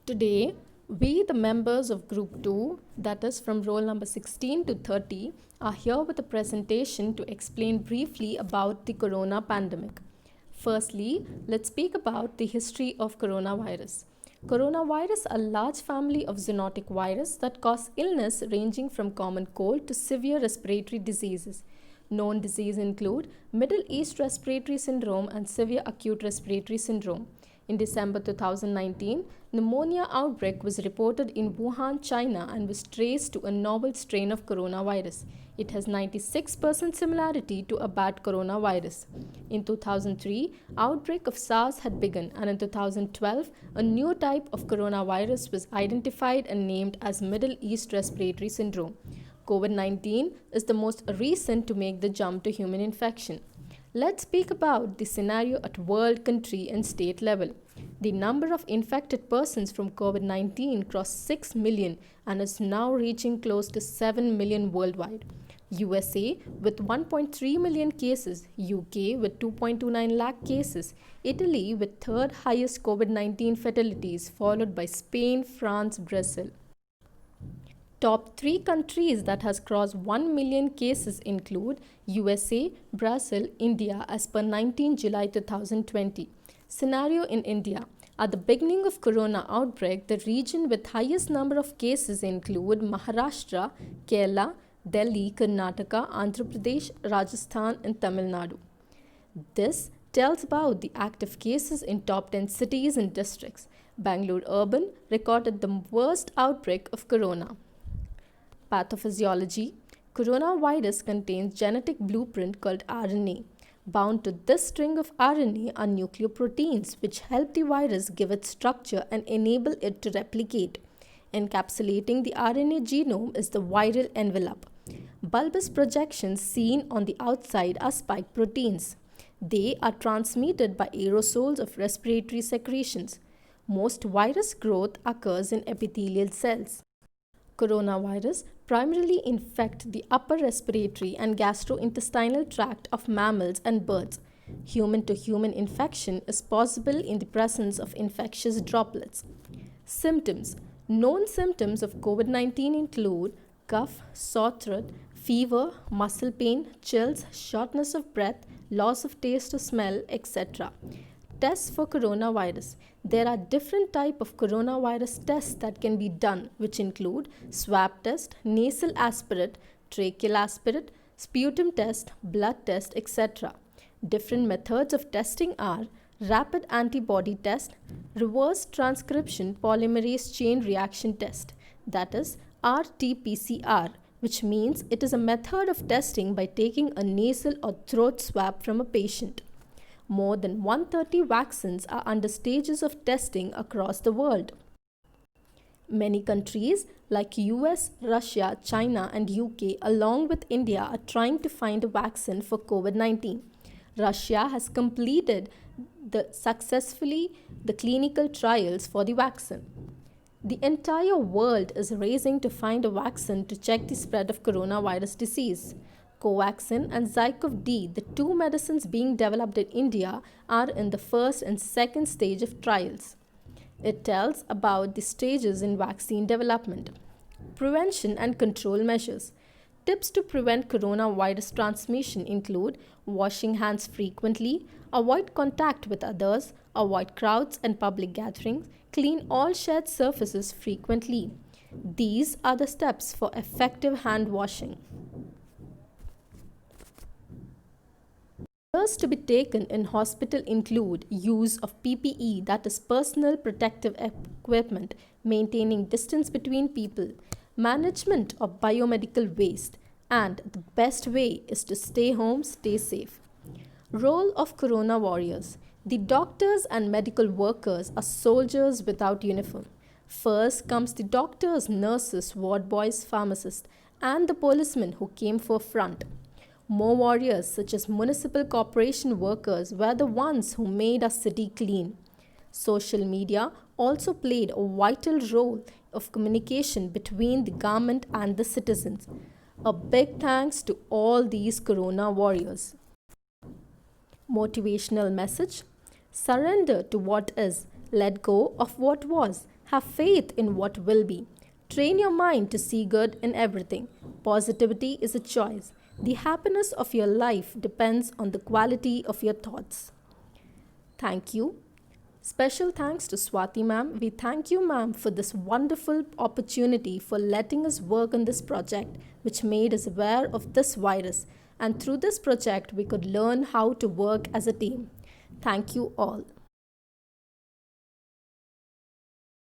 Today, we, the members of Group 2, that is from roll number 16 to 30, are here with a presentation to explain briefly about the corona pandemic. Firstly, let's speak about the history of coronavirus. Coronavirus are a large family of zoonotic virus that cause illness ranging from common cold to severe respiratory diseases. Known diseases include Middle East Respiratory Syndrome and Severe Acute Respiratory Syndrome. In December 2019, pneumonia outbreak was reported in Wuhan, China and was traced to a novel strain of coronavirus. It has 96% similarity to a bad coronavirus. In 2003, outbreak of SARS had begun and in 2012, a new type of coronavirus was identified and named as Middle East Respiratory Syndrome. COVID-19 is the most recent to make the jump to human infection. Let's speak about the scenario at world, country and state level. The number of infected persons from COVID-19 crossed 6 million and is now reaching close to 7 million worldwide. USA with 1.3 million cases, UK with 2.29 lakh cases, Italy with third highest COVID-19 fatalities followed by Spain, France, Brazil. Top 3 countries that has crossed 1 million cases include USA, Brazil, India as per 19 July 2020. Scenario in India. At the beginning of corona outbreak, the region with highest number of cases include Maharashtra, Kerala, Delhi, Karnataka, Andhra Pradesh, Rajasthan and Tamil Nadu. This tells about the active cases in top 10 cities and districts. Bangalore urban recorded the worst outbreak of corona. Pathophysiology. Coronavirus contains genetic blueprint called RNA. Bound to this string of RNA are nucleoproteins which help the virus give its structure and enable it to replicate. Encapsulating the RNA genome is the viral envelope. Bulbous projections seen on the outside are spike proteins. They are transmitted by aerosols of respiratory secretions. Most virus growth occurs in epithelial cells. Coronavirus primarily infect the upper respiratory and gastrointestinal tract of mammals and birds. Human-to-human infection is possible in the presence of infectious droplets. Symptoms. Known symptoms of COVID-19 include cough, sore throat, fever, muscle pain, chills, shortness of breath, loss of taste or smell, etc. Tests for coronavirus. There are different types of coronavirus tests that can be done, which include swab test, nasal aspirate, tracheal aspirate, sputum test, blood test, etc. Different methods of testing are rapid antibody test, reverse transcription polymerase chain reaction test, that is RT-PCR, which means it is a method of testing by taking a nasal or throat swab from a patient. More than 130 vaccines are under stages of testing across the world. Many countries like US, Russia, China and UK along with India are trying to find a vaccine for COVID-19. Russia has completed successfully the clinical trials for the vaccine. The entire world is racing to find a vaccine to check the spread of coronavirus disease. Covaxin and Zycov-D, the two medicines being developed in India, are in the first and second stage of trials. It tells about the stages in vaccine development. Prevention and control measures. Tips to prevent coronavirus transmission include washing hands frequently, avoid contact with others, avoid crowds and public gatherings, clean all shared surfaces frequently. These are the steps for effective hand washing. Measures to be taken in hospital include use of PPE, that is personal protective equipment, maintaining distance between people, management of biomedical waste, and the best way is to stay home, stay safe. Role of corona warriors. The doctors and medical workers are soldiers without uniform. First comes the doctors, nurses, ward boys, pharmacists, and the policemen who came for front. More warriors such as municipal corporation workers were the ones who made our city clean. Social media also played a vital role of communication between the government and the citizens. A big thanks to all these corona warriors. Motivational message. Surrender to what is Let go of what was. Have faith in what will be. Train your mind to see good in everything. Positivity is a choice. The happiness of your life depends on the quality of your thoughts. Thank you. Special thanks to Swati ma'am. We thank you, ma'am, for this wonderful opportunity for letting us work on this project, which made us aware of this virus. And through this project, we could learn how to work as a team. Thank you all.